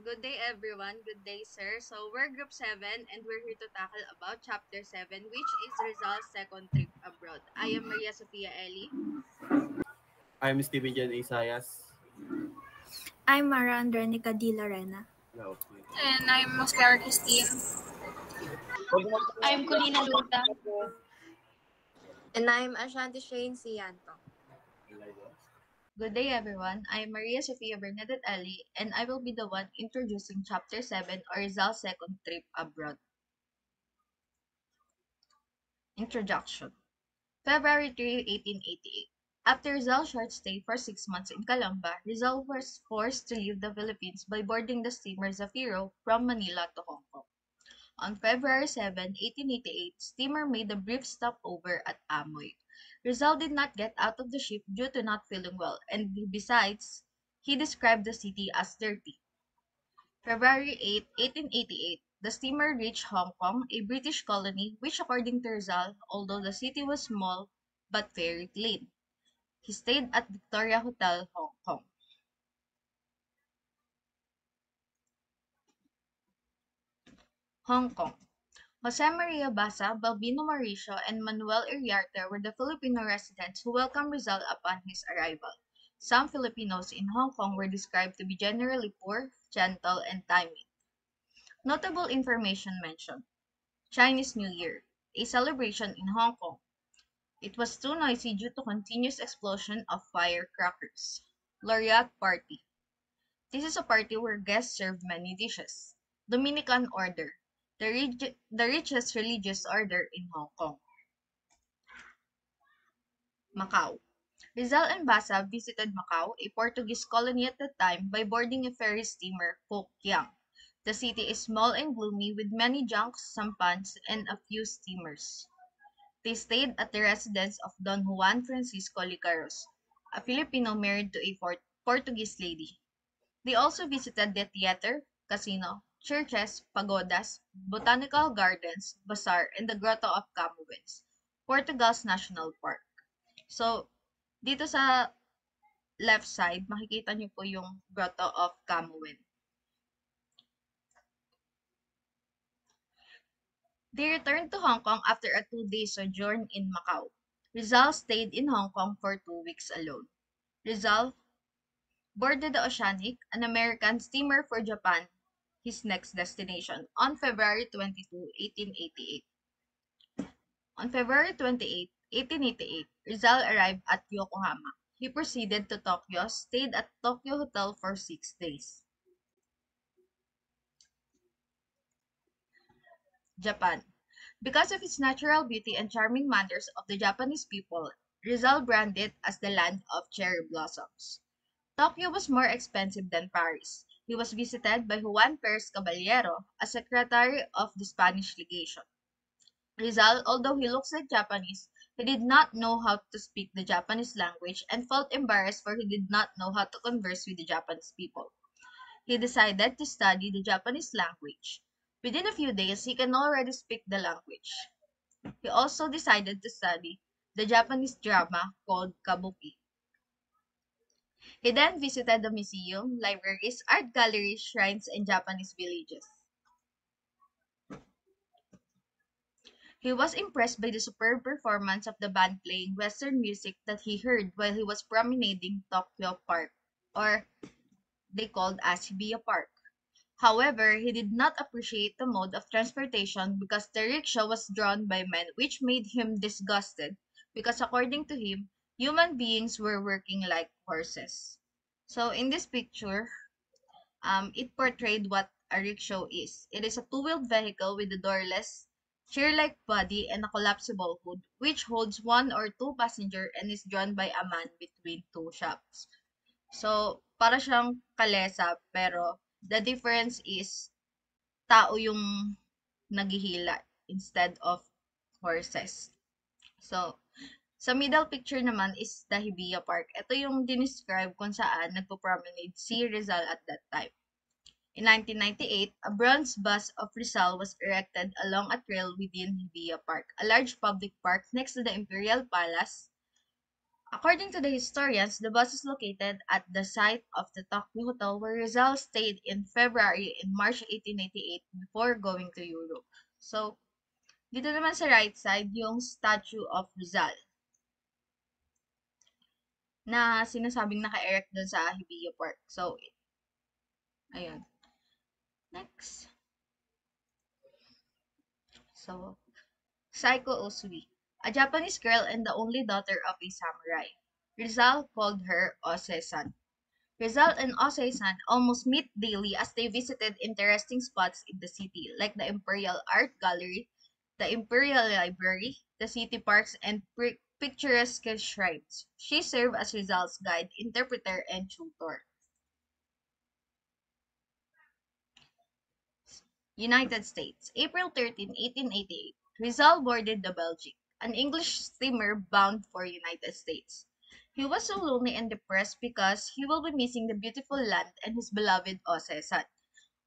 Good day, everyone. Good day, sir. So, we're Group 7, and we're here to tackle about Chapter 7, which is Rizal's second trip abroad. I am Maria Sofia Eli. I'm Steven Jan Isayas. I'm Mara Andrenica Di Lorena. Okay. And I'm Oscar Christine. I'm Colina Luta. And I'm Ashanti Shane Sianto. Good day, everyone. I am Maria Sofia Bernadette Ali, and I will be the one introducing Chapter 7, or Rizal's second trip abroad. Introduction. February 3, 1888. After Rizal's short stay for 6 months in Calamba, Rizal was forced to leave the Philippines by boarding the steamer Zafiro from Manila to Hong Kong. On February 7, 1888, steamer made a brief stopover at Amoy. Rizal did not get out of the ship due to not feeling well, and besides, he described the city as dirty. February 8, 1888, the steamer reached Hong Kong, a British colony, which according to Rizal, although the city was small but very clean. He stayed at Victoria Hotel, Hong Kong. Hong Kong. Jose Maria Basa, Balbino Mauricio, and Manuel Iriarte were the Filipino residents who welcomed Rizal upon his arrival. Some Filipinos in Hong Kong were described to be generally poor, gentle, and timid. Notable information mentioned. Chinese New Year, a celebration in Hong Kong. It was too noisy due to continuous explosion of firecrackers. Laureate Party. This is a party where guests serve many dishes. Dominican Order, the richest religious order in Hong Kong. Macau. Rizal and Basa visited Macau, a Portuguese colony at the time, by boarding a ferry steamer, Pok Yang. The city is small and gloomy with many junks, sampans, and a few steamers. They stayed at the residence of Don Juan Francisco Licaros, a Filipino married to a Portuguese lady. They also visited the theater, casino, churches, pagodas, botanical gardens, bazaar, and the Grotto of Camoens, Portugal's national park. So, dito sa left side, makikita niyo po yung Grotto of Camoen. They returned to Hong Kong after a 2-day sojourn in Macau. Rizal stayed in Hong Kong for 2 weeks alone. Rizal boarded the Oceanic, an American steamer for Japan, his next destination, on February 22, 1888. On February 28, 1888, Rizal arrived at Yokohama. He proceeded to Tokyo, stayed at Tokyo Hotel for 6 days. Japan. Because of its natural beauty and charming manners of the Japanese people, Rizal branded it as the land of cherry blossoms. Tokyo was more expensive than Paris. He was visited by Juan Perez Caballero, a secretary of the Spanish legation. Rizal, although he looks like Japanese, he did not know how to speak the Japanese language and felt embarrassed for he did not know how to converse with the Japanese people. He decided to study the Japanese language. Within a few days, he can already speak the language. He also decided to study the Japanese drama called Kabuki. He then visited the museum, libraries, art galleries, shrines, and Japanese villages. He was impressed by the superb performance of the band playing Western music that he heard while he was promenading Tokyo Park, or they called as Hibiya Park. However, he did not appreciate the mode of transportation because the rickshaw was drawn by men, which made him disgusted because according to him, human beings were working like horses. So in this picture, it portrayed what a rickshaw is. It is a two-wheeled vehicle with a doorless, chair-like body and a collapsible hood, which holds one or two passengers and is drawn by a man between two shafts. So, para siyang kalesa, pero the difference is tao yung naghihila instead of horses. So, sa middle picture naman is the Hibiya Park. Ito yung dinescribe kung saan nagpo-promenade si Rizal at that time. In 1998, a bronze bust of Rizal was erected along a trail within Hibiya Park, a large public park next to the Imperial Palace, According to the historians, the bus is located at the site of the Tokyo Hotel where Rizal stayed in February and March 1888 before going to Europe. So, dito naman sa right side, yung statue of Rizal na sinasabing naka-erect dun sa Hibiya Park. So, ayun. Next. So, Saiko Usui, a Japanese girl and the only daughter of a samurai. Rizal called her Ose-san. Rizal and Ose-san almost meet daily as they visited interesting spots in the city, like the Imperial Art Gallery, the Imperial Library, the city parks, and picturesque shrines. She served as Rizal's guide, interpreter, and tutor. United States, April 13, 1888. Rizal boarded the Belgic, an English steamer bound for United States. He was so lonely and depressed because he will be missing the beautiful land and his beloved Ose-san.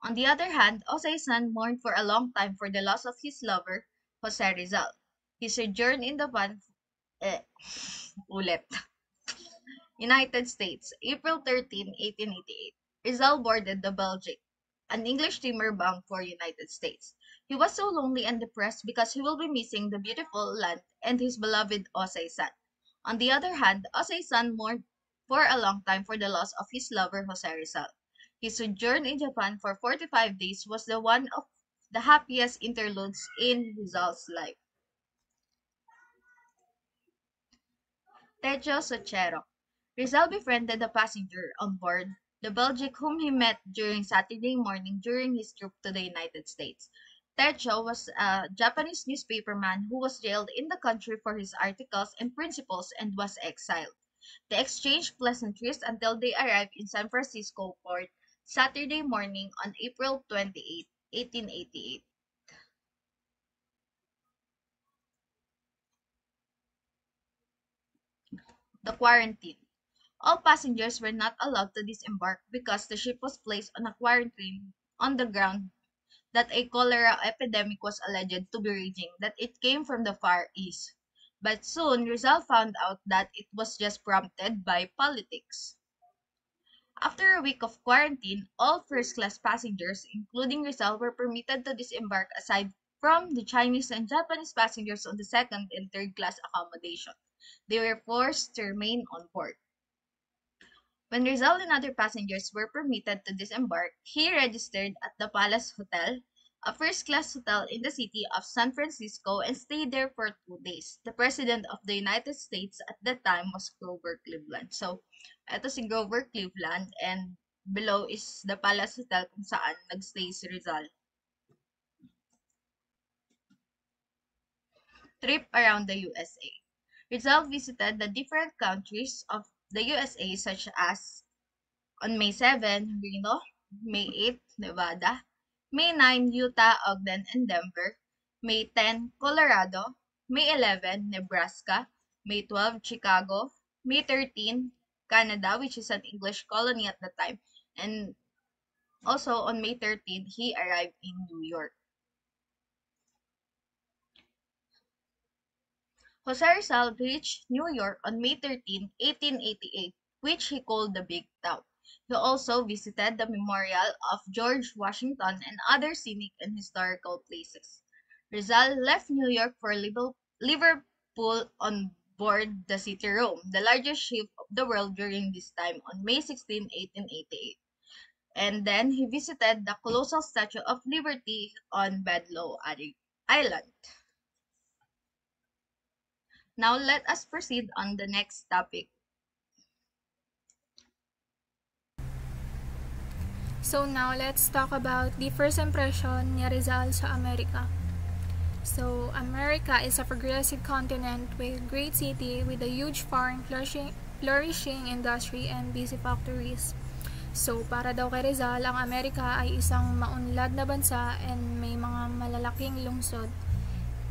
On the other hand, Ose-san mourned for a long time for the loss of his lover, Jose Rizal. He sojourned in the van, eh, ulit. United States, April 13, 1888. Rizal boarded the Belgic, an English steamer bound for United States. He was so lonely and depressed because he will be missing the beautiful land and his beloved Ose-san. On the other hand, Ose-san mourned for a long time for the loss of his lover Jose Rizal. His sojourn in Japan for 45 days was the one of the happiest interludes in Rizal's life. Tejo Sochero. Rizal befriended a passenger on board the Belgic whom he met during Saturday morning during his trip to the United States. Tejo was a Japanese newspaperman who was jailed in the country for his articles and principles and was exiled. They exchanged pleasantries until they arrived in San Francisco port Saturday morning on April 28, 1888. The quarantine. All passengers were not allowed to disembark because the ship was placed on a quarantine on the ground that a cholera epidemic was alleged to be raging, that it came from the Far East. But soon, Rizal found out that it was just prompted by politics. After a week of quarantine, all first-class passengers, including Rizal, were permitted to disembark aside from the Chinese and Japanese passengers on the second and third-class accommodation. They were forced to remain on board. When Rizal and other passengers were permitted to disembark, he registered at the Palace Hotel, a first-class hotel in the city of San Francisco, and stayed there for 2 days. The President of the United States at that time was Grover Cleveland. So, eto si Grover Cleveland and below is the Palace Hotel kung saan nagstay si Rizal. Trip around the USA. Rizal visited the different countries of the USA such as on May 7, Reno; May 8, Nevada; May 9, Utah, Ogden, and Denver; May 10, Colorado; May 11, Nebraska; May 12, Chicago; May 13, Canada, which is an English colony at the time; and also on May 13, he arrived in New York. Jose Rizal reached New York on May 13, 1888, which he called the Big Town. He also visited the memorial of George Washington and other scenic and historical places. Rizal left New York for Liverpool on board the City Rome, the largest ship of the world during this time, on May 16, 1888. And then he visited the colossal Statue of Liberty on Bedloe Island. Now let us proceed on the next topic. So now let's talk about the first impression ni Rizal sa Amerika. So America is a progressive continent with great city with a huge farm, flourishing industry and busy factories. So para daw kay Rizal, ang Amerika ay isang maunlad na bansa and may mga malalaking lungsod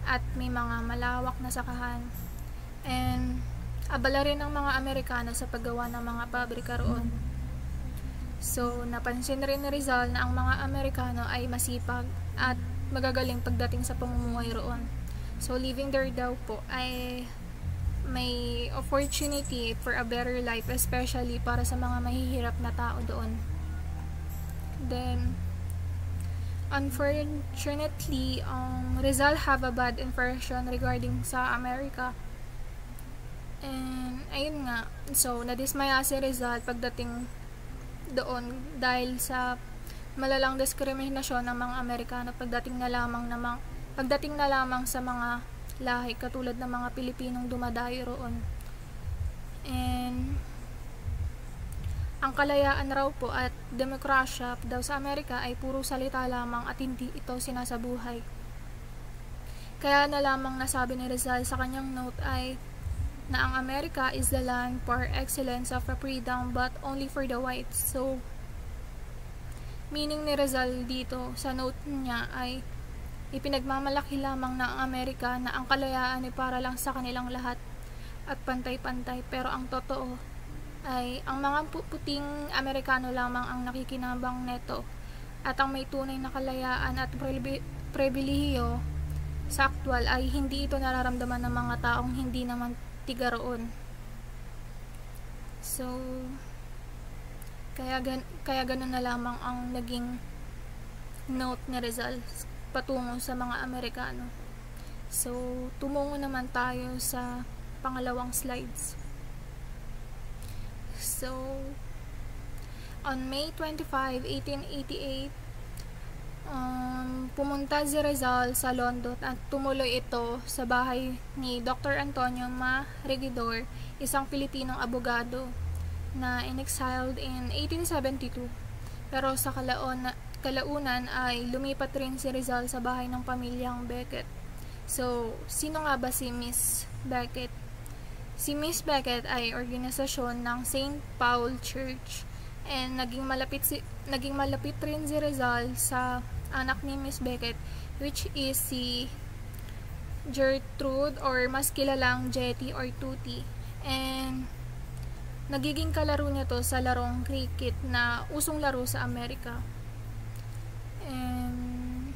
at may mga malawak na sakahan. And abala rin ng mga Amerikano sa paggawa ng mga pabrika roon. So, napansin rin ni Rizal na ang mga Amerikano ay masipag at magagaling pagdating sa pamumuhay roon. So, living there daw po ay may opportunity for a better life, especially para sa mga mahihirap na tao doon. Then, unfortunately, Rizal have a bad impression regarding sa America. And, ayun nga. So, nadismaya si Rizal pagdating doon dahil sa malalang diskriminasyon ng mga Amerikano pagdating na lamang sa mga lahi katulad ng mga Pilipinong dumadayo roon. And ang kalayaan raw po at demokrasya daw sa Amerika ay puro salita lamang at hindi ito sinasabuhay. Kaya na lamang nasabi ni Rizal sa kanyang note ay na ang Amerika is the land for excellence of freedom but only for the whites. So, meaning ni Rizal dito sa note niya ay ipinagmamalaki lamang ng Amerika na ang kalayaan ay para lang sa kanilang lahat at pantay-pantay, pero ang totoo ay ang mga puting Amerikano lamang ang nakikinabang neto at ang may tunay na kalayaan at pribilehiyo sa aktwal ay hindi ito nararamdaman ng mga taong hindi naman tiga roon. So, kaya ganun na lamang ang naging note ni Rizal patungo sa mga Amerikano. So, tumungo naman tayo sa pangalawang slides. So, on May 25, 1888, pumunta si Rizal sa London at tumuloy ito sa bahay ni Dr. Antonio Ma Regidor, isang Pilipinong abogado na in-exiled in 1872. Pero sa kalaunan ay lumipat rin si Rizal sa bahay ng pamilyang Becket. So, sino nga ba si Miss Becket? Si Miss Becket ay organisasyon ng St. Paul Church and naging malapit rin si Rizal sa anak ni Miss Becket, which is si Gertrude or mas kilalang Jetty or Tuti. And nagiging kalaro niya to sa larong cricket na usong laro sa Amerika. And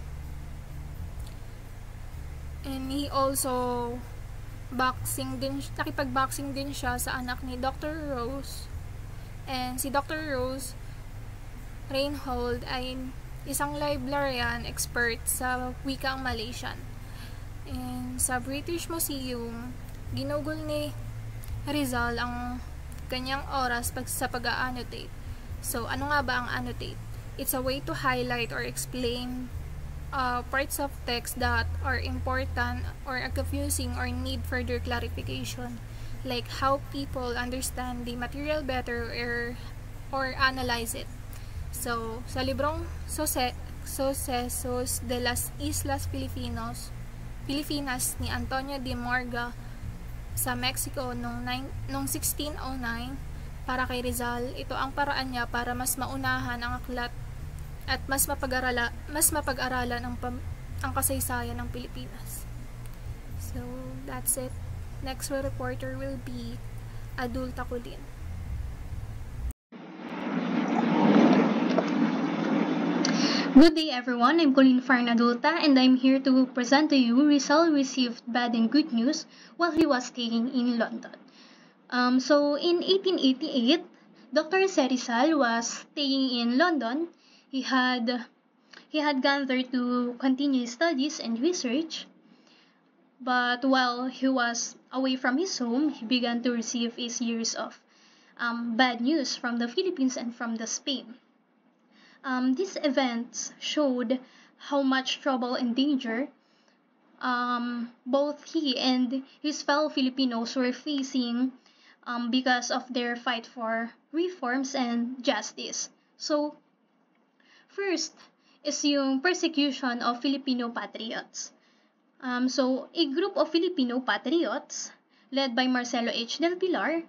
he also nakipag-boxing din siya sa anak ni Dr. Rose. And si Dr. Rose Reinhold ay isang librarian expert sa wikang Malaysian. And sa British Museum, ginugol ni Rizal ang kanyang oras sa pag-annotate. So, ano nga ba ang annotate? It's a way to highlight or explain parts of text that are important or confusing or need further clarification, like how people understand the material better or analyze it. So, sa librong Sucesos de las Islas Filipinas ni Antonio de Morga sa Mexico noong 1609, para kay Rizal, ito ang paraan niya para mas maunahan ang aklat at mas mapag-aralan ang kasaysayan ng Pilipinas. So, that's it. Next reporter will be Adulta Colin. Good day everyone, I'm Colleen Farn Adulta and I'm here to present to you Rizal received bad and good news while he was staying in London. So in 1888, Dr. Rizal was staying in London. He had gone there to continue his studies and research, but while he was away from his home, he began to receive a series of bad news from the Philippines and from the Spain. These events showed how much trouble and danger both he and his fellow Filipinos were facing because of their fight for reforms and justice. So, first is yung persecution of Filipino patriots. So, a group of Filipino patriots led by Marcelo H. del Pilar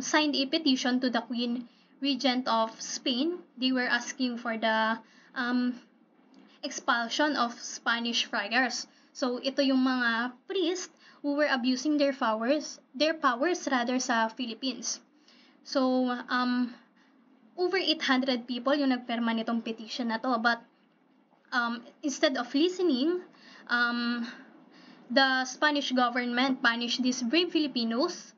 signed a petition to the Queen Regent of Spain. They were asking for the expulsion of Spanish friars. So, ito yung mga priest who were abusing their powers sa Philippines. So, over 800 people yung nagperma nitong petition na to, but instead of listening, the Spanish government punished these brave Filipinos,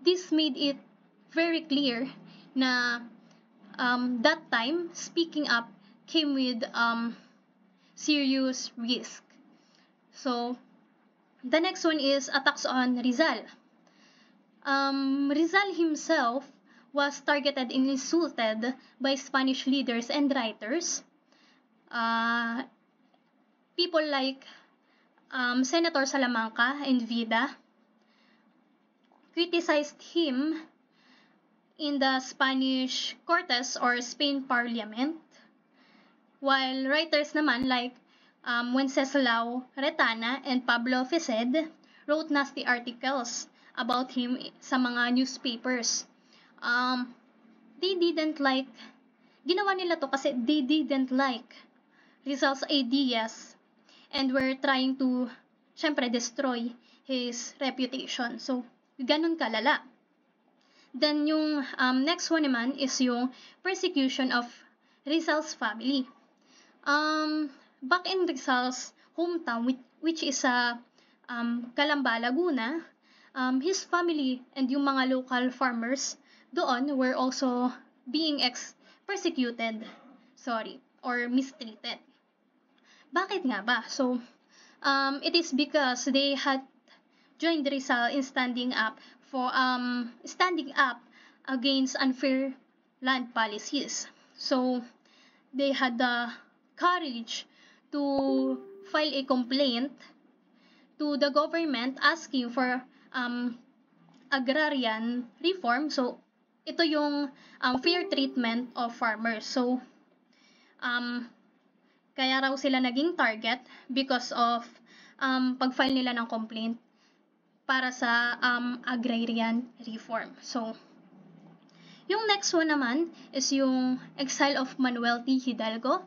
this made it very clear na that time speaking up came with serious risk. So the next one is attacks on Rizal. Rizal himself was targeted and insulted by Spanish leaders and writers. People like Senator Salamanca and Vida criticized him in the Spanish Cortes or Spain Parliament, while writers naman like Wenceslao Retana and Pablo Fesed wrote nasty articles about him sa mga newspapers. They didn't like, ginawa nila to kasi they didn't like Rizal's ideas and were trying to, syempre, destroy his reputation. So, ganun kalala. Then, yung next one naman is yung persecution of Rizal's family. Back in Rizal's hometown, which is Calamba, Laguna, his family and yung mga local farmers doon were also being persecuted, or mistreated. Bakit nga ba? So, it is because they had joined Rizal in standing up against unfair land policies. So, they had the courage to file a complaint to the government asking for agrarian reform. So, ito yung fair treatment of farmers. So, kaya raw sila naging target because of pag-file nila ng complaint para sa agrarian reform. So, yung next one naman is yung exile of Manuel T. Hidalgo.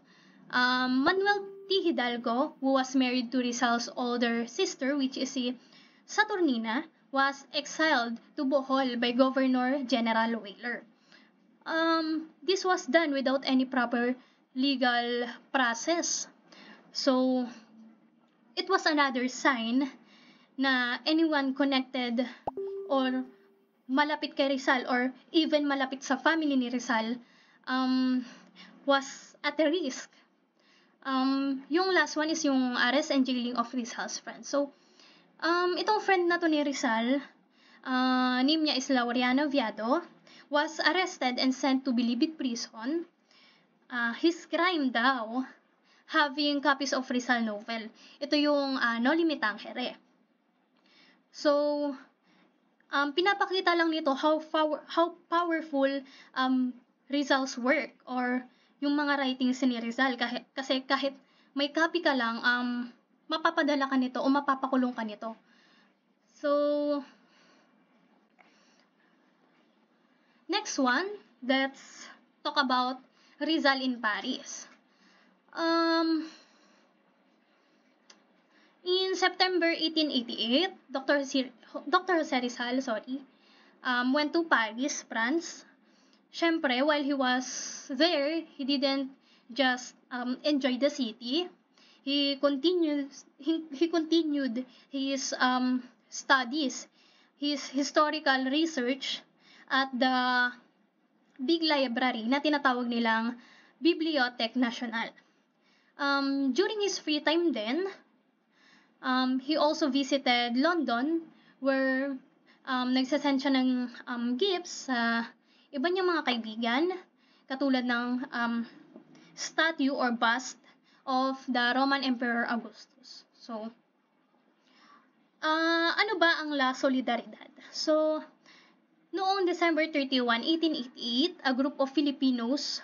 Manuel T. Hidalgo, who was married to Rizal's older sister, which is si Saturnina, was exiled to Bohol by Governor General Weyler. This was done without any proper legal process. So, it was another sign na anyone connected or malapit kay Rizal or even malapit sa family ni Rizal was at a risk. Yung last one is yung arrest and jailing of Rizal's friend. So, itong friend na to ni Rizal, name niya is Laureano Viado, was arrested and sent to Bilibid prison. His crime daw, having copies of Rizal novel. Ito yung No Limitang Here. So, pinapakita lang nito how powerful Rizal's work or yung mga writings ni Rizal. Kasi kahit may copy ka lang, mapapadala ka nito o mapapakulong ka nito. So, next one, let's talk about Rizal in Paris. In September 1888, Dr. Jose Rizal, went to Paris, France. Syempre, while he was there, he didn't just enjoy the city. He continued his studies, his historical research at the big library na tinatawag nilang Bibliothèque Nationale. During his free time then, he also visited London where nagsasend siya ng gifts sa iba niyang mga kaibigan katulad ng statue or bust of the Roman Emperor Augustus. So, ano ba ang La Solidaridad? So, noong December 31, 1888, a group of Filipinos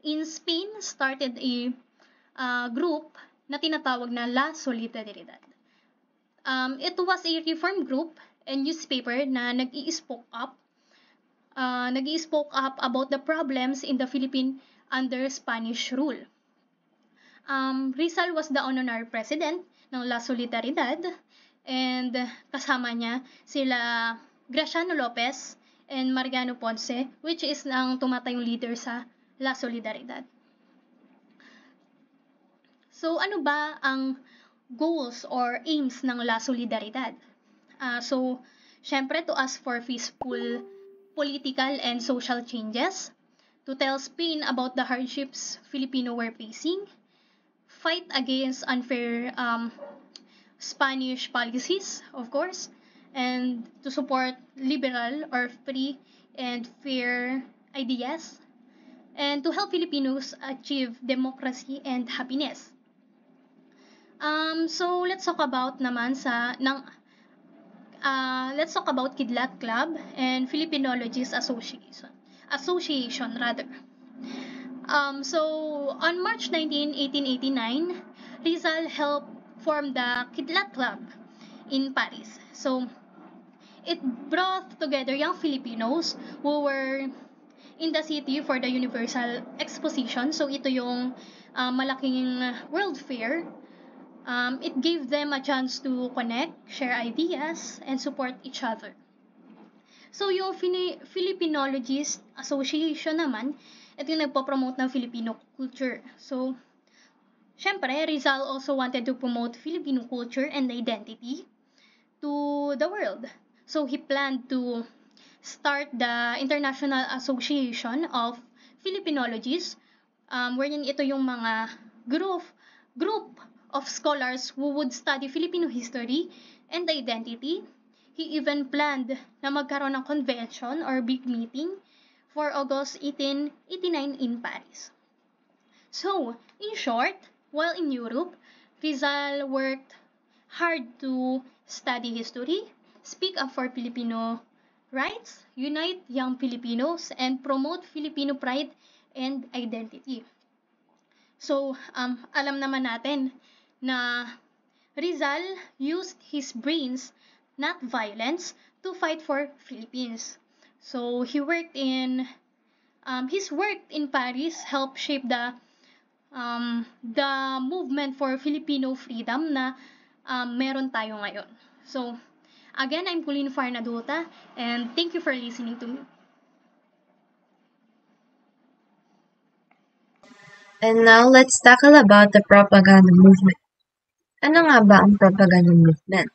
in Spain started a group na tinatawag na La Solidaridad. It was a reform group and newspaper na nag-i-spoke up about the problems in the Philippines under Spanish rule. Rizal was the honorary president ng La Solidaridad and kasama niya sila Graciano Lopez and Mariano Ponce, which is ang tumatayong leader sa La Solidaridad. So ano ba ang goals or aims ng La Solidaridad? So, syempre to ask for peaceful political and social changes, to tell Spain about the hardships Filipino were facing, fight against unfair Spanish policies, of course, and to support liberal or free and fair ideas, and to help Filipinos achieve democracy and happiness. So let's talk about naman let's talk about Kidlat Club and Filipinologists Association rather. So on March 19, 1889, Rizal helped form the Kidlat Club in Paris. So it brought together young Filipinos who were in the city for the Universal Exposition. So ito yung malaking world fair. It gave them a chance to connect, share ideas, and support each other. So yung Filipinologist Association naman, ito yung nagpo-promote ng Filipino culture. So, syempre, Rizal also wanted to promote Filipino culture and identity to the world. So he planned to start the International Association of Filipinologists, wherein ito yung mga group of scholars who would study Filipino history and identity. He even planned na magkaroon ng convention or big meeting for August 1889 in Paris. So, in short, while in Europe, Rizal worked hard to study history, speak up for Filipino rights, unite young Filipinos, and promote Filipino pride and identity. So, alam naman natin na Rizal used his brains, not violence, to fight for Philippines. So his work in Paris helped shape the movement for Filipino freedom na meron tayo ngayon. So again, I'm Colleen Farnaduta, and thank you for listening to me. And now let's tackle about the propaganda movement. Ano nga ba ang propaganda movement?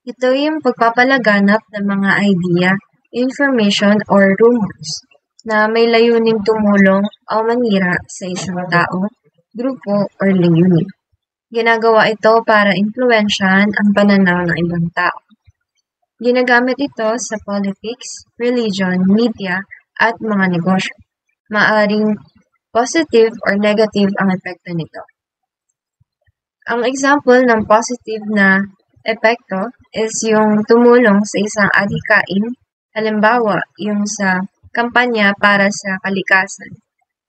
Ito yung pagpapalaganap ng mga idea, information, or rumors na may layuning tumulong o manira sa isang tao, grupo, or layunin. Ginagawa ito para impluwensyahan ang pananaw ng ibang tao. Ginagamit ito sa politics, religion, media, at mga negosyo. Maaring positive or negative ang epekto nito. Ang example ng positive na epekto is yung tumulong sa isang adhikain, halimbawa yung sa kampanya para sa kalikasan.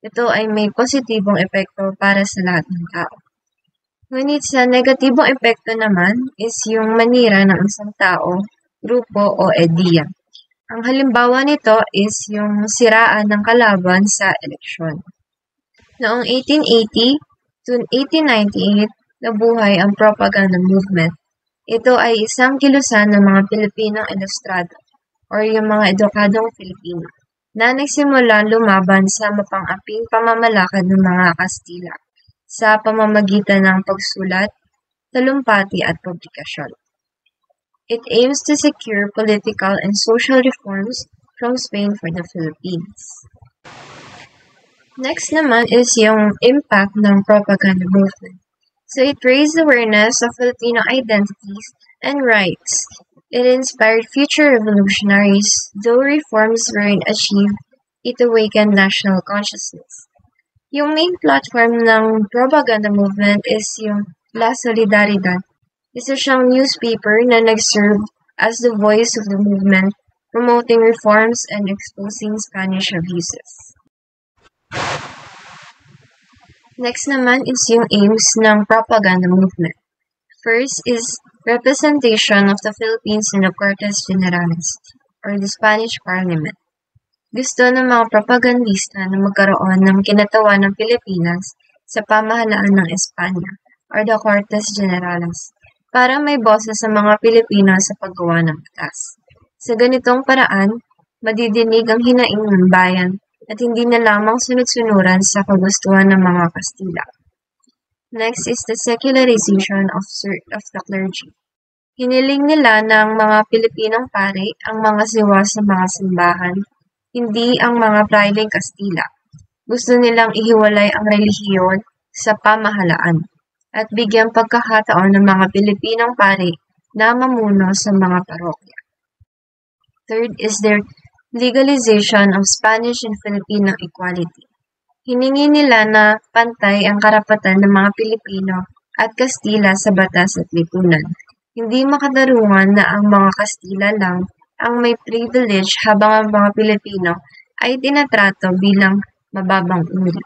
Ito ay may positibong epekto para sa lahat ng tao. Ngunit sa negatibong epekto naman is yung manira ng isang tao, grupo o ideya. Ang halimbawa nito is yung siraan ng kalaban sa eleksyon. Noong 1880 to 1898, nabuhay ang propaganda movement. Ito ay isang kilusan ng mga Pilipinong ilustrado or yung mga edukadong Pilipino na nagsimulang lumaban sa mapang-aping pamamalakad ng mga Kastila sa pamamagitan ng pagsulat, talumpati at publikasyon. It aims to secure political and social reforms from Spain for the Philippines. Next naman is yung impact ng propaganda movement. So it raised awareness of Filipino identities and rights. It inspired future revolutionaries, though reforms weren't achieved, it awakened national consciousness. Yung main platform ng propaganda movement is yung La Solidaridad. Isa siyang newspaper na nag-serve as the voice of the movement, promoting reforms and exposing Spanish abuses. Next naman is yung aims ng propaganda movement. First is representation of the Philippines in the Cortes Generales, or the Spanish Parliament. Gusto ng mga propagandista na magkaroon ng kinatawan ng Pilipinas sa pamahalaan ng Espanya, or the Cortes Generales, para may boses sa mga Pilipino sa paggawa ng batas. Sa ganitong paraan, madidinig ang hinaing ng bayan at hindi na lamang sunod-sunuran sa kagustuhan ng mga Kastila. Next is the secularization of the clergy. Hiniling nila ng mga Pilipinong pari ang mga siwa sa mga simbahan, hindi ang mga praileng Kastila. Gusto nilang ihiwalay ang relihiyon sa pamahalaan at bigyang pagkakataon ng mga Pilipinong pari na mamuno sa mga parokya. Third is their legalization of Spanish and Filipino equality. Hiningi nila na pantay ang karapatan ng mga Pilipino at Kastila sa batas at lipunan. Hindi makatarungan na ang mga Kastila lang ang may privilege habang ang mga Pilipino ay tinatrato bilang mababang uri.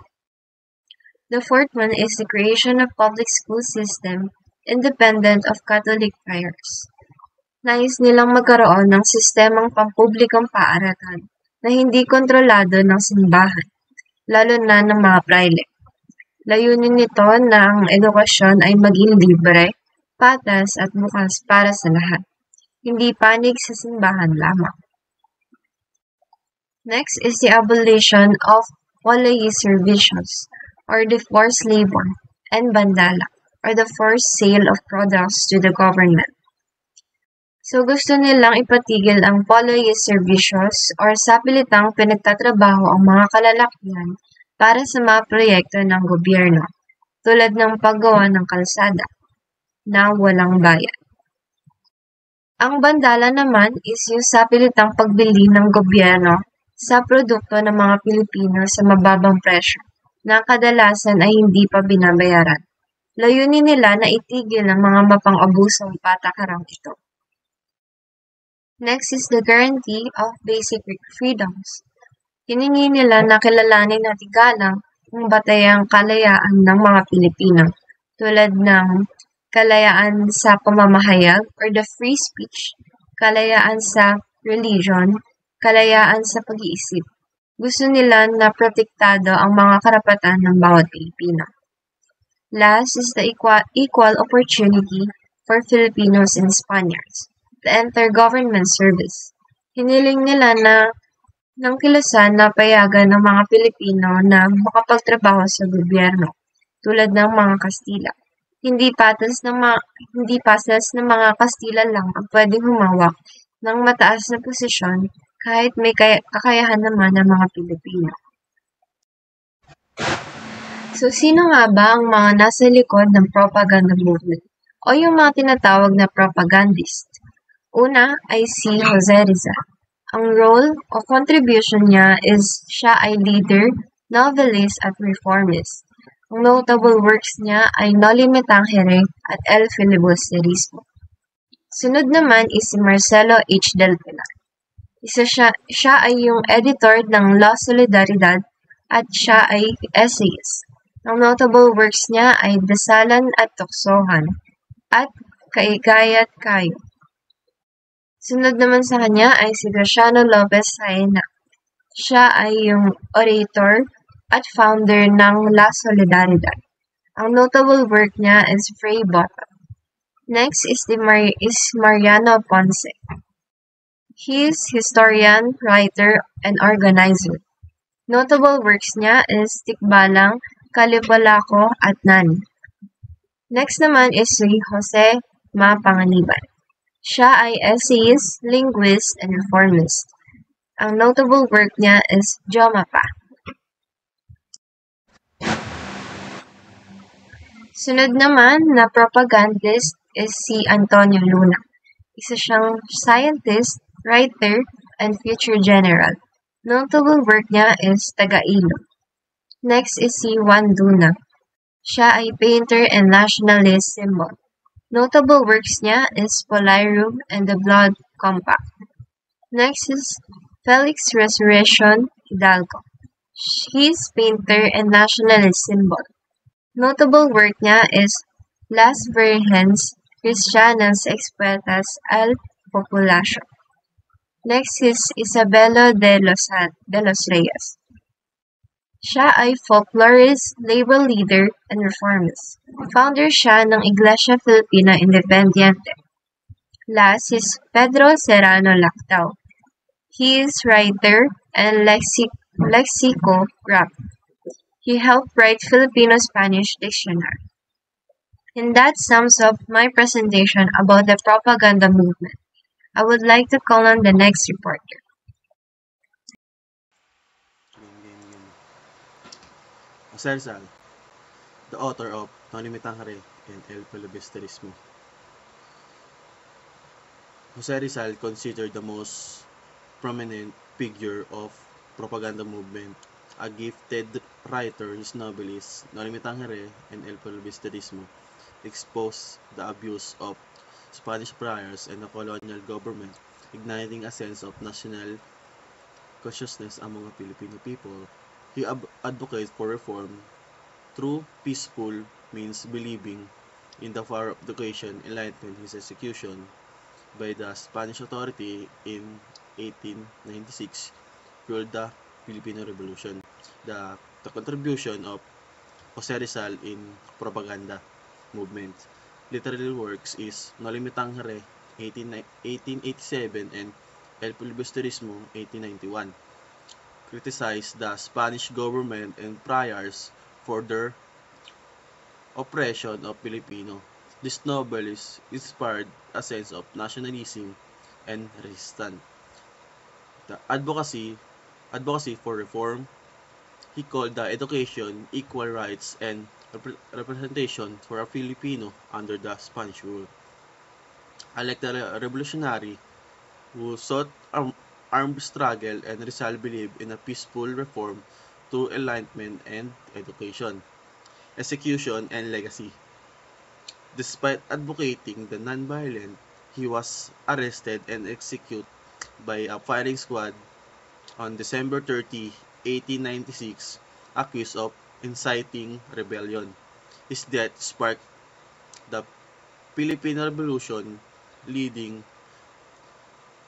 The fourth one is the creation of public school system independent of Catholic prayers. Nais nilang magkaroon ng sistemang pampublikong paaralan na hindi kontrolado ng simbahan, lalo na ng mga praile. Layunin nito na ang edukasyon ay maging libre, patas at bukas para sa lahat, hindi panig sa simbahan lamang. Next is the abolition of Walay Servicios, or the forced labor, and bandala, or the forced sale of products to the government. So gusto nilang ipatigil ang Walay Servicios, or sa pilitang pinagtatrabaho ang mga kalalakihan para sa mga proyekto ng gobyerno, tulad ng paggawa ng kalsada, na walang bayad. Ang bandala naman is yung sa pilitang pagbili ng gobyerno sa produkto ng mga Pilipino sa mababang presyo, na kadalasan ay hindi pa binabayaran. Layunin nila na itigil ang mga mapang-abusong patakarang ito. Next is the guarantee of basic freedoms. Hiningi nila na kilalanin at igalang ang batayang kalayaan ng mga Pilipino, tulad ng kalayaan sa pamamahayag or the free speech, kalayaan sa religion, kalayaan sa pag-iisip. Gusto nila na protektado ang mga karapatan ng bawat Pilipino. Last is the equal opportunity for Filipinos and Spaniards to enter government service. Hiniling nila na ng kilusan na payagan ng mga Pilipino na makapagtrabaho sa gobyerno, tulad ng mga Kastila. Hindi patas ng mga Kastila lang ang pwedeng humawak ng mataas na posisyon kahit may kakayahan naman ng mga Pilipino. So, sino nga ba ang mga nasa likod ng propaganda movement o yung mga tinatawag na propagandist? Una ay si Jose Rizal. Ang role o contribution niya is siya ay leader, novelist at reformist. Ang notable works niya ay Noli Me Tangere at El Filibusterismo. Sunod naman is si Marcelo H. Del Pilar. Siya ay yung editor ng La Solidaridad at siya ay essayist. Ang notable works niya ay Dasalan at Tuksohan at Kaigayat Kayo. Sunod naman sa kanya ay si Graciano Lopez Saena. Siya ay yung orator at founder ng La Solidaridad. Ang notable work niya is Fray Bottom. Next is Mariano Ponce. He is historian, writer, and organizer. Notable works niya is Tikbalang, Kalipolako, at Nani. Next naman is si Jose Ma Panganiban. Siya ay essayist, linguist, and reformist. Ang notable work niya is Jomapa. Sunod naman na propagandist is si Antonio Luna. Isa siyang scientist, writer, and future general. Notable work niya is Tagailo. Next is si Juan Duna. Siya ay painter and nationalist symbol. Notable works niya is Polarum and the Blood Compact. Next is Felix Resurrection Hidalgo. He is painter and nationalist symbol. Notable work niya is Las Virgens Cristianas Expuestas al Populacho. Next is Isabelo de los Reyes. Siya ay folklorist, labor leader, and reformist. Founder siya ng Iglesia Filipina Independiente. Last is Pedro Serrano Lactao. He is writer and lexicographer. He helped write Filipino-Spanish dictionary. And that sums up my presentation about the propaganda movement. I would like to call on the next reporter. Jose Rizal, the author of No Limitang Hare and El Filibusterismo. Jose Rizal considered the most prominent figure of propaganda movement. A gifted writer, his novels No Limitang Hare and El Filibusterismo exposed the abuse of Spanish friars and the colonial government, igniting a sense of national consciousness among the Filipino people. He advocated for reform through peaceful means, believing in the power of education, enlightenment. His execution by the Spanish authority in 1896 fueled the Filipino Revolution. The contribution of Jose Rizal in propaganda movement. Literary works is No Limitang Hare, 1887 and El Filibusterismo, 1891. Criticized the Spanish government and friars for their oppression of Filipino. This novel is inspired a sense of nationalism and resistance. The advocacy for reform, he called the education, equal rights, and representation for a Filipino under the Spanish rule. Unlike the revolutionary who sought armed struggle, and Rizal believed in a peaceful reform through enlightenment and education, execution, and legacy. Despite advocating the non-violent, he was arrested and executed by a firing squad on December 30, 1896, accused of inciting rebellion. His death sparked the Philippine Revolution, leading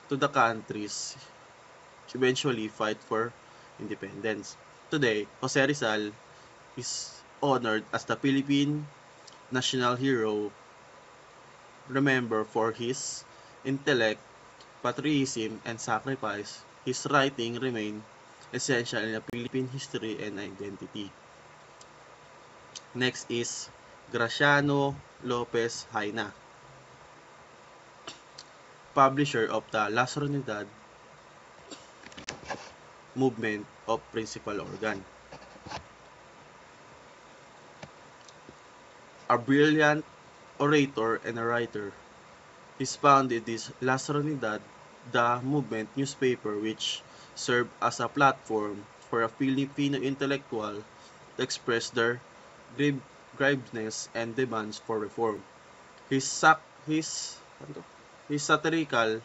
to the country's eventually fight for independence. Today, Jose Rizal is honored as the Philippine national hero, remembered for his intellect, patriotism, and sacrifice. His writing remain essential in the Philippine history and identity. Next is Graciano Lopez Haina, publisher of the La Soledad movement of Principal Organ. A brilliant orator and a writer, he founded this La Soledad, the movement newspaper, which served as a platform for a Filipino intellectual to express their grievances and demands for reform. His, his satirical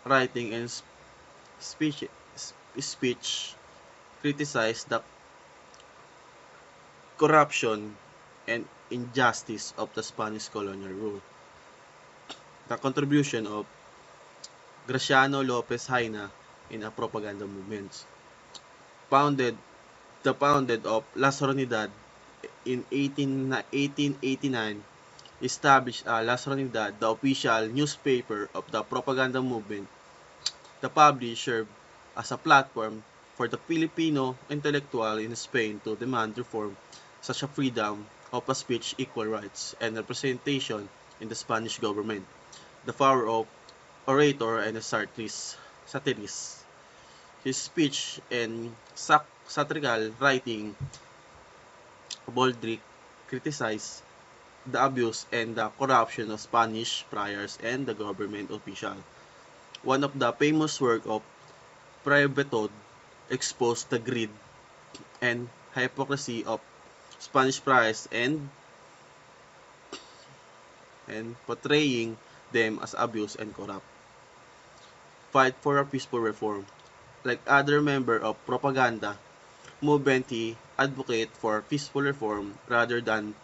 writing and speech criticized the corruption and injustice of the Spanish colonial rule. The contribution of Graciano Lopez Haina in a propaganda movement. The founded of La Soledad in 1889, established La Soledad, the official newspaper of the propaganda movement. The publish served as a platform for the Filipino intellectual in Spain to demand reform such as freedom of speech, equal rights, and representation in the Spanish government. The power of orator and a satirist. His speech and satirical writing boldly criticized the abuse and the corruption of Spanish friars and the government official. One of the famous work of Privatod exposed the greed and hypocrisy of Spanish friars and portraying them as abused and corrupt. Fight for a peaceful reform. Like other member of propaganda movement, he advocate for peaceful reform rather than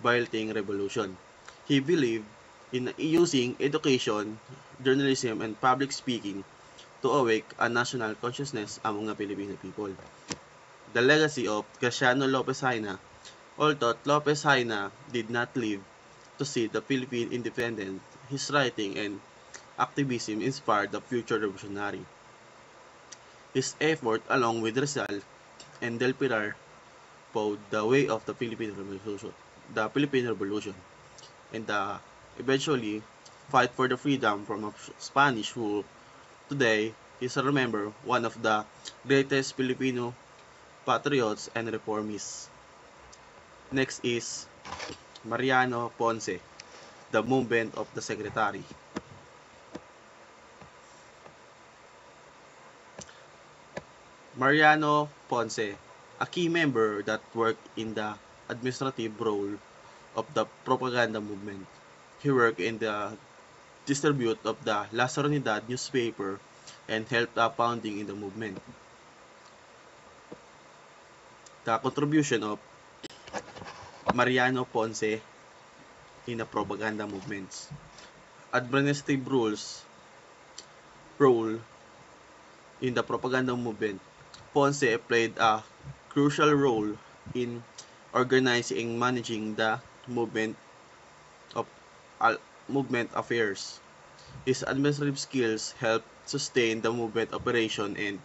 violating revolution. He believed in using education, journalism, and public speaking to awake a national consciousness among the Filipino people. The legacy of Graciano Lopez Haina. Although Lopez Haina did not live to see the Philippine independence, his writing and activism inspired the future revolutionary. His effort, along with Rizal and Del Pilar, paved the way of the Philippine Revolution. and eventually fight for the freedom from Spanish rule. Today, he's remembered one of the greatest Filipino patriots and reformists. Next is Mariano Ponce, the movement of the secretary. Mariano Ponce, a key member that worked in the administrative role of the propaganda movement. He worked in the distribute of the La Serenidad newspaper and helped founding in the movement. The contribution of Mariano Ponce in the propaganda movements. Administrative role in the propaganda movement. Ponce played a crucial role in organizing and managing the movement of movement affairs. His administrative skills helped sustain the movement operation and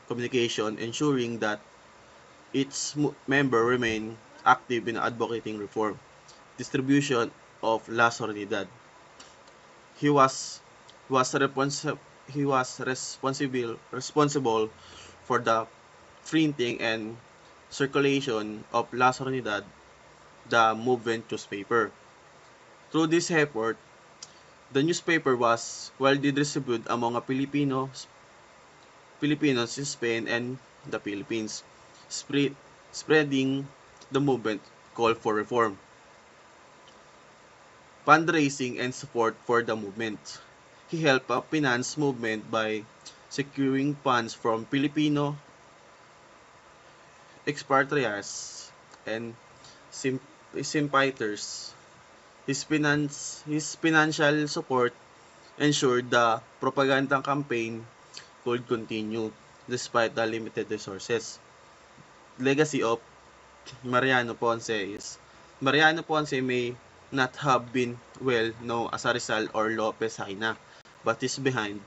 communication, ensuring that its member remain active in advocating reform. Distribution of La Soledad. He was responsible for the printing and circulation of La Soledad, the movement newspaper. Through this effort, the newspaper was widely distributed among Filipinos in Spain and the Philippines, spreading the movement call for reform. Fundraising and support for the movement. He helped finance movement by securing funds from Filipino expatriates and sympathizers. His financial support ensured the propaganda campaign could continue despite the limited resources. Legacy of Mariano Ponce is Mariano Ponce may not have been well known as a Rizal or Lopez Haina, but his behind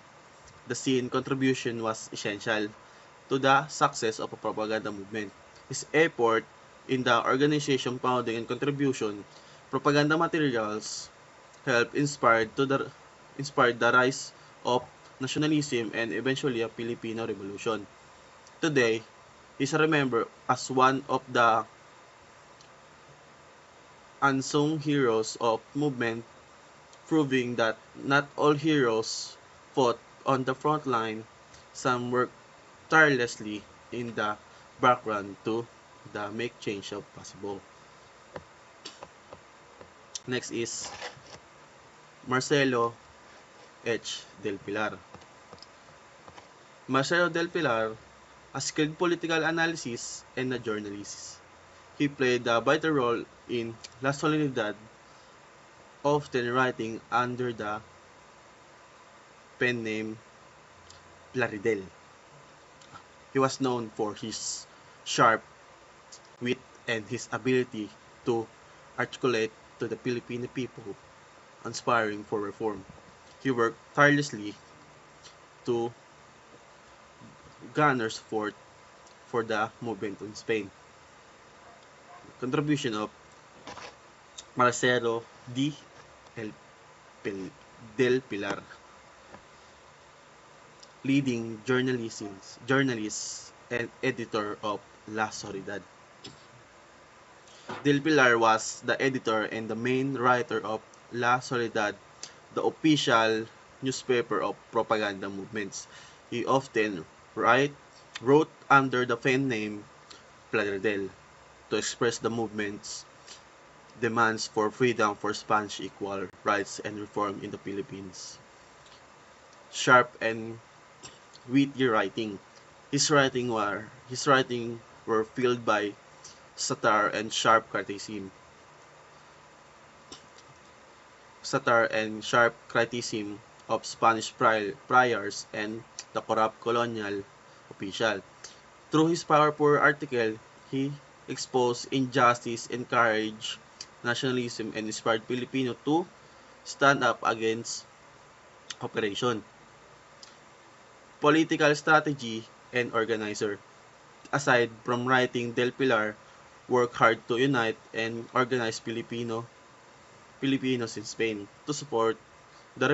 the scene contribution was essential to the success of a propaganda movement. His effort in the organization, founding, and contribution propaganda materials helped inspire the rise of nationalism and eventually a Filipino revolution. Today, he is remembered as one of the unsung heroes of movement, proving that not all heroes fought on the front line. Some worked tirelessly in the background to make change possible. Next is Marcelo H. Del Pilar. Marcelo Del Pilar, a skilled political analyst and a journalist. He played a vital role in La Soledad, often writing under the pen name Plaridel. He was known for his sharp wit and his ability to articulate to the Filipino people, inspiring for reform. He worked tirelessly to garner support for the movement in Spain. Contribution of Marcelo Del Pilar, leading journalist and editor of La Soledad. Del Pilar was the editor and the main writer of La Soledad, the official newspaper of propaganda movements. He often wrote under the pen name Plaridel to express the movement's demands for freedom for Spanish equal rights and reform in the Philippines. Sharp and witty writing. His writing were filled by satire and sharp criticism. Of Spanish priors and the corrupt colonial official. Through his powerful article, he exposed injustice, encouraged nationalism, and inspired Filipino to stand up against operation. Political strategy and organizer. Aside from writing, Del Pilar worked hard to unite and organize Filipino Filipinos in Spain to support the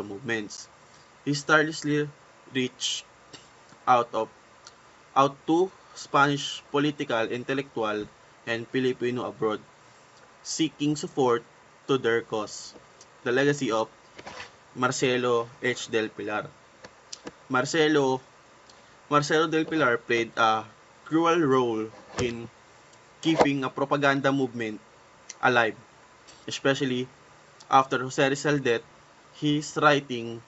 movements. He tirelessly reached out of out to Spanish political, intellectual, and Filipino abroad, seeking support to their cause. The legacy of Marcelo H. Del Pilar. Marcelo Marcelo Del Pilar played a crucial role in keeping a propaganda movement alive, especially after Jose Rizal's death. His writing,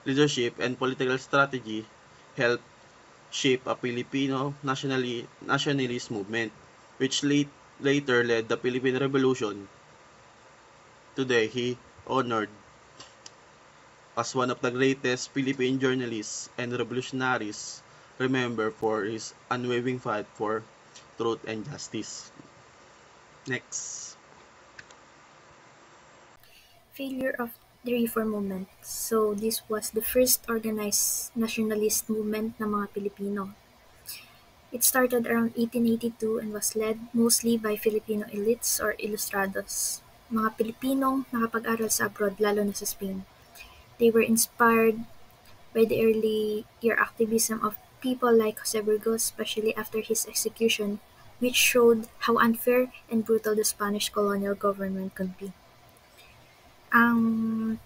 leadership, and political strategy helped shape a Filipino nationalist movement, which later led the Philippine Revolution. Today, he honored as one of the greatest Philippine journalists and revolutionaries, remembered for his unwavering fight for truth and justice. Next. Failure of the Reform Movement. So this was the first organized nationalist movement ng mga Pilipino. It started around 1882 and was led mostly by Filipino elites or ilustrados, mga Pilipinong nakapag-aral sa abroad lalo na sa Spain. They were inspired by the early year activism of people like Jose Burgos, especially after his execution, which showed how unfair and brutal the Spanish colonial government could be. Ang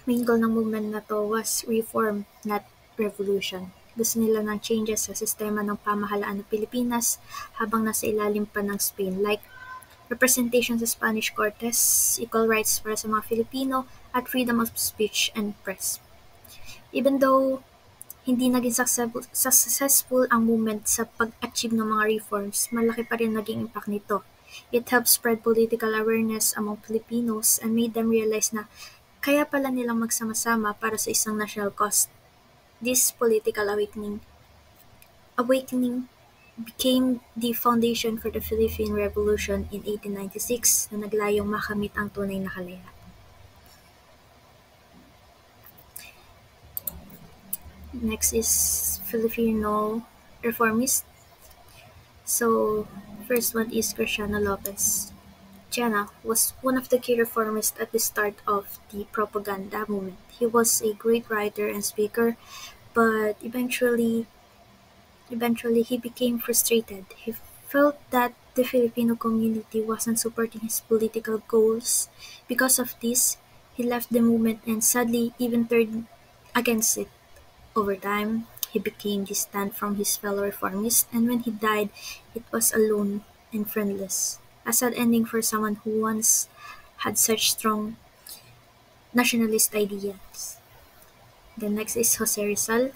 main goal ng movement na to was reform, not revolution. Gusto nila ng changes sa sistema ng pamahalaan ng Pilipinas habang nasa ilalim pa ng Spain, like representation sa Spanish Cortes, equal rights para sa mga Filipino, at freedom of speech and press. Even though hindi naging successful ang movement sa pag-achieve ng mga reforms, malaki pa rin naging impact nito. It helped spread political awareness among Filipinos and made them realize na kaya pala nilang magsama-sama para sa isang national cause. This political awakening became the foundation for the Philippine Revolution in 1896 na naglayong makamit ang tunay na kalayaan. Next is Filipino reformist. So, first one is Cristiano Lopez. Jana was one of the key reformists at the start of the propaganda movement. He was a great writer and speaker, but eventually he became frustrated. He felt that the Filipino community wasn't supporting his political goals. Because of this, he left the movement and sadly even turned against it. Over time, he became distant from his fellow reformists, and when he died, it was alone and friendless. A sad ending for someone who once had such strong nationalist ideas. The next is Jose Rizal.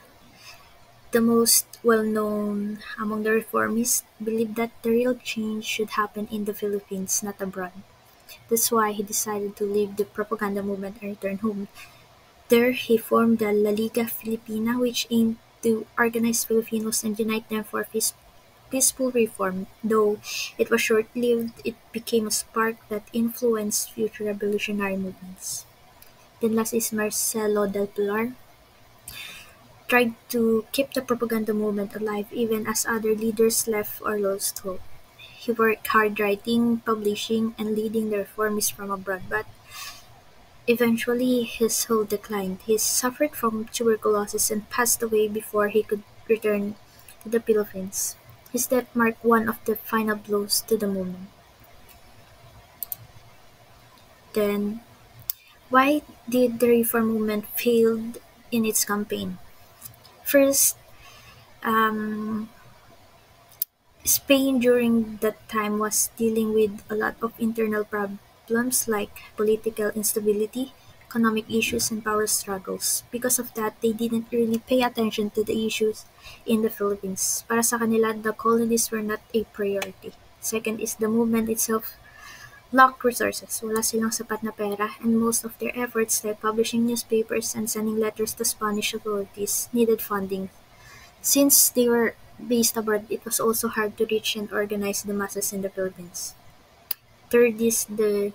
The most well-known among the reformists believed that the real change should happen in the Philippines, not abroad. That's why he decided to leave the propaganda movement and return home. There, he formed the La Liga Filipina, which aimed to organize Filipinos and unite them for peaceful reform. Though it was short-lived, it became a spark that influenced future revolutionary movements. Then last is Marcelo Del Pilar. Tried to keep the propaganda movement alive even as other leaders left or lost hope. He worked hard writing, publishing, and leading the reformists from abroad, but eventually his health declined. He suffered from tuberculosis and passed away before he could return to the Philippines. His death marked one of the final blows to the movement. Then, why did the reform movement fail in its campaign? First, Spain during that time was dealing with a lot of internal problems like political instability, economic issues, and power struggles. Because of that, they didn't really pay attention to the issues in the Philippines. Para sa kanila, the colonies were not a priority. Second is the movement itself lacked resources. Wala silang sapat na pera, and most of their efforts like publishing newspapers and sending letters to Spanish authorities needed funding. Since they were based abroad, it was also hard to reach and organize the masses in the Philippines. Third is the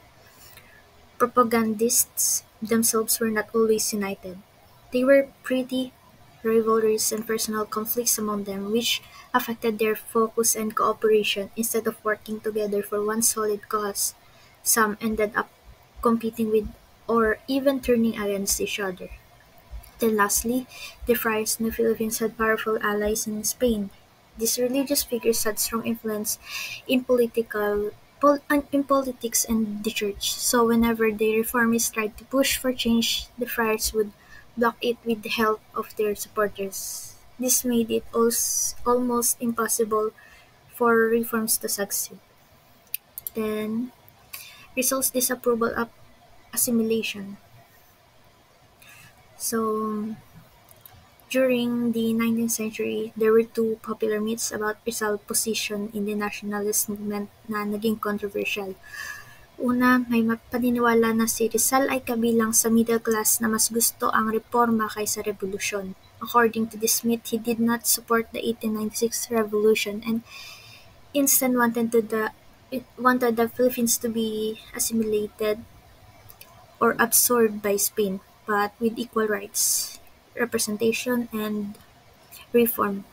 propagandists themselves were not always united. They were pretty rivalries and personal conflicts among them, which affected their focus and cooperation. Instead of working together for one solid cause, some ended up competing with, or even turning against each other. Then lastly, the friars in the Philippines had powerful allies in Spain. These religious figures had strong influence in in politics and the church. So whenever the reformists tried to push for change, the friars would block it with the help of their supporters. This made it almost impossible for reforms to succeed. Then results disapproval of assimilation. So during the 19th century, there were two popular myths about Rizal's position in the nationalist movement na naging controversial. Una, may paniniwala na si Rizal ay kabilang sa middle class na mas gusto ang reforma kaysa revolusyon. According to this myth, he did not support the 1896 revolution and instead wanted the Philippines to be assimilated or absorbed by Spain, but with equal rights, representation, and reform.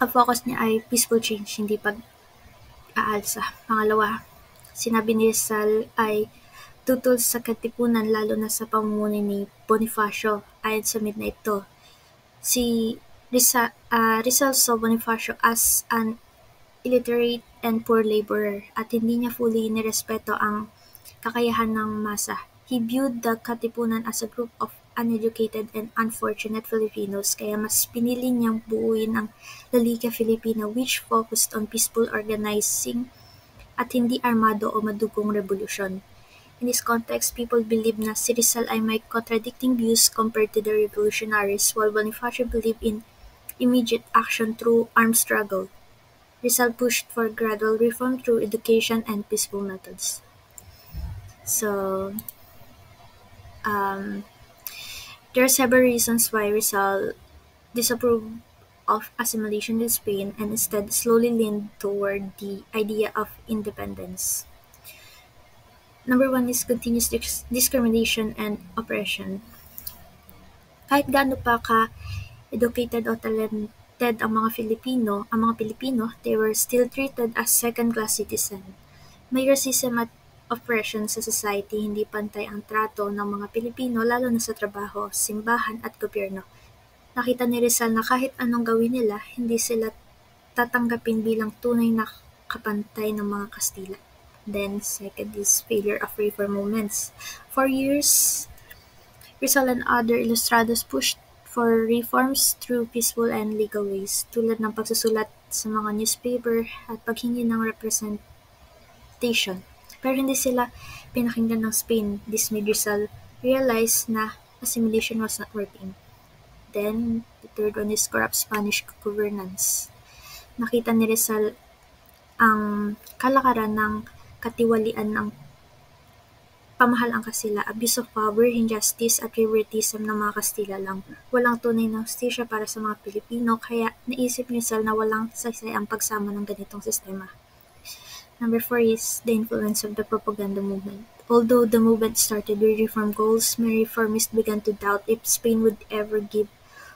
Ang focus niya ay peaceful change, hindi pag-aalsa. Pangalawa, sinabi ni Rizal ay tutol sa katipunan lalo na sa pamumuno ni Bonifacio. Ayon sa myth na ito, si Rizal saw Bonifacio as an illiterate and poor laborer at hindi niya fully nirespeto ang kakayahan ng masa. He viewed the Katipunan as a group of uneducated and unfortunate Filipinos kaya mas pinili niyang buuin ang La Liga Filipina which focused on peaceful organizing at hindi armado o madugong revolusyon. In this context, people believe na si Rizal ay may contradicting views compared to the revolutionaries while Bonifacio believed in immediate action through armed struggle. Rizal pushed for gradual reform through education and peaceful methods. So, there are several reasons why Rizal disapproved of assimilation in Spain and instead slowly leaned toward the idea of independence. Number one is continuous discrimination and oppression. Kahit gaano pa ka-educated o talented ang mga Pilipino, they were still treated as second-class citizens. May racism at oppression sa society, hindi pantay ang trato ng mga Pilipino lalo na sa trabaho, simbahan at gobyerno. Nakita ni Rizal na kahit anong gawin nila, hindi sila tatanggapin bilang tunay na kapantay ng mga Kastila. Then second is failure of reform movements. For years, Rizal and other Ilustrados pushed for reforms through peaceful and legal ways, tulad ng pagsusulat sa mga newspaper at paghingi ng representation. Pero hindi sila pinakinggan ng Spain. This made Rizal realize na assimilation was not working. Then, the third one is corrupt Spanish governance. Nakita ni Rizal ang kalakaran ng katiwalian ng pamahalaan Kastila, abuse of power, injustice at favoritism ng mga Kastila lang. Walang tunay na hustisya para sa mga Pilipino kaya naisip ni Rizal na walang saysay ang pagsama ng ganitong sistema. Number 4 is the influence of the propaganda movement. Although the movement started with reform goals, many reformists began to doubt if Spain would ever give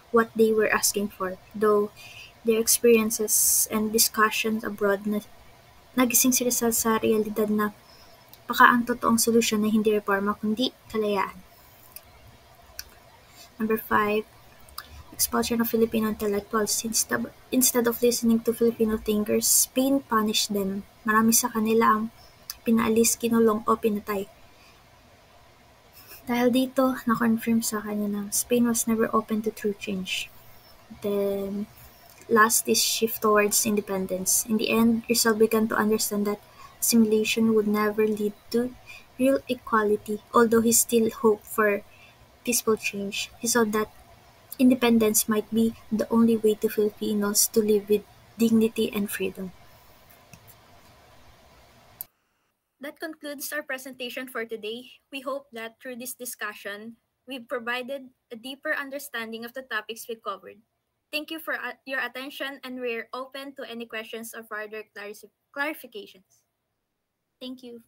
what they were asking for, though their experiences and discussions abroad nagising si Rizal sa realidad na baka ang totoong solusyon ay hindi reforma kundi kalayaan. Number 5, expulsion of Filipino intellectuals. Instead of listening to Filipino thinkers, Spain punished them. Marami sa kanila ang pinaalis, kinulong o pinatay. Dahil dito, na-confirm sa kanya na Spain was never open to true change. Then, last is shift towards independence. In the end, Rizal began to understand that assimilation would never lead to real equality, although he still hoped for peaceful change. He saw that independence might be the only way to Filipinos to live with dignity and freedom. That concludes our presentation for today. We hope that through this discussion, we've provided a deeper understanding of the topics we covered. Thank you for your attention, and we're open to any questions or further clarifications. Thank you.